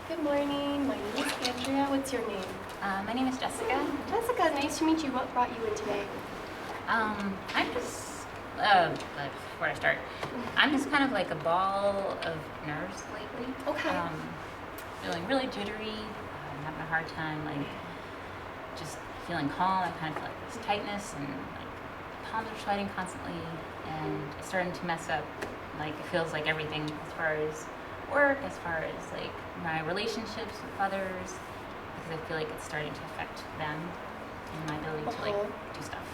Good morning. My name is Andrea. What's your name? My name is Jessica. Jessica, nice to meet you. What brought you in today? I'm just, before I start, I'm just kind of like a ball of nerves lately. Okay. Feeling really jittery. I'm having a hard time, like, just feeling calm. I kind of feel like this tightness and, like, palms are sweating constantly. And it's starting to mess up, like, it feels like everything as far as work, as far as, like, my relationships with others, because I feel like it's starting to affect them and my ability to, like, do stuff.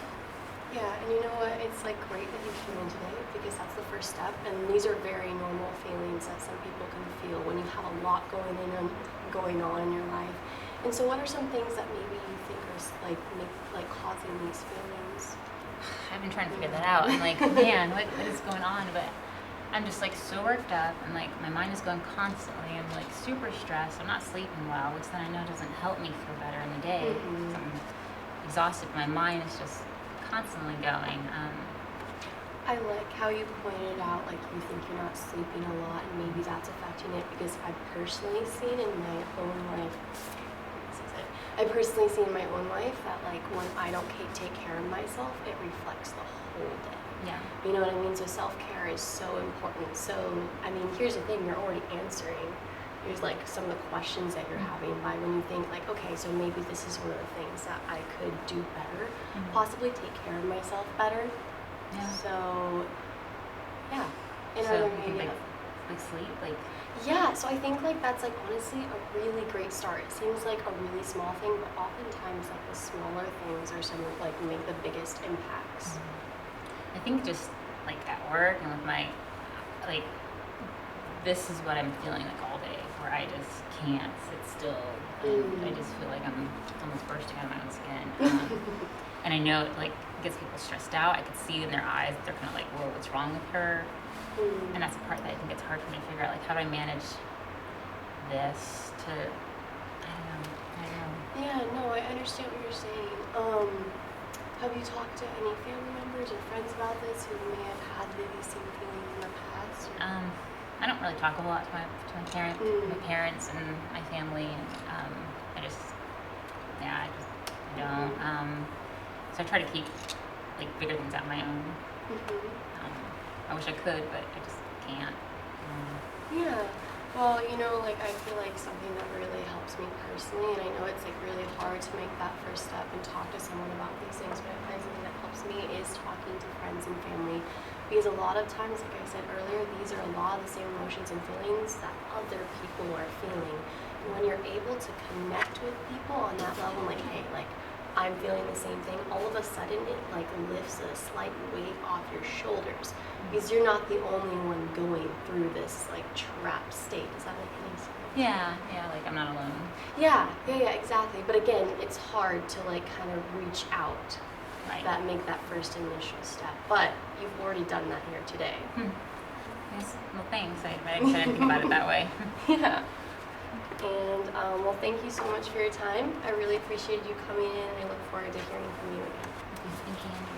Yeah, and you know what? It's like great that you came in today because that's the first step. And these are very normal feelings that some people can feel when you have a lot going on in your life. And so, what are some things that maybe you think are like causing these feelings? I've been trying to figure that out. I'm like, man, what is going on? But I'm just like so worked up and like my mind is going constantly. I'm like super stressed. I'm not sleeping well, which then I know doesn't help me feel better in the day. I'm exhausted. My mind is just constantly going. I like how you pointed out, like you think you're not sleeping a lot, and maybe that's affecting it because I've personally seen in my own life. I've personally seen in my own life that like when I don't take care of myself, it reflects the whole day. Yeah. You know what I mean? So self-care is so important. So, I mean, here's the thing, you're already answering. Here's like some of the questions that you're having by when you think like, okay, so maybe this is one of the things that I could do better, possibly take care of myself better. Yeah. So, yeah. So you think like sleep, like. Yeah, so I think like that's like honestly a really great start. It seems like a really small thing, but oftentimes like the smaller things are some like make the biggest impacts. I think just like at work and with my, like, this is what I'm feeling like all day, where I just can't sit still. And I just feel like I'm almost bursting out of my own skin. And I know it like gets people stressed out. I could see in their eyes that they're kind of like, whoa, what's wrong with her? And that's the part that I think it's hard for me to figure out, like, how do I manage this to, I don't know. Yeah, no, I understand what you're saying. Have you talked to any family members or friends about this who may have had these same feelings in the past? I don't really talk a lot to my parents and my family, and I don't. So I try to keep like bigger things out my own. I wish I could, but I just can't. Yeah. Well, you know, like I feel like something that really helps me personally, and I know it's like really hard to make that first step and talk to someone about these things, but I find something that helps me is talking to friends and family, because a lot of times, like I said earlier, these are a lot of the same emotions and feelings that other people are feeling. And when you're able to connect with people on that level, like, hey, like I'm feeling the same thing, all of a sudden it like lifts a slight weight off your shoulders because you're not the only one going through this like trapped state. Does that make any sense? Yeah, like I'm not alone. Yeah, exactly. But again, it's hard to like kind of reach out, Right. that make that first initial step. But you've already done that here today. Yes. Well, thanks. I didn't think about it that way. Yeah. And well, thank you so much for your time. I really appreciated you coming in, and I look forward to hearing from you again. Thank you.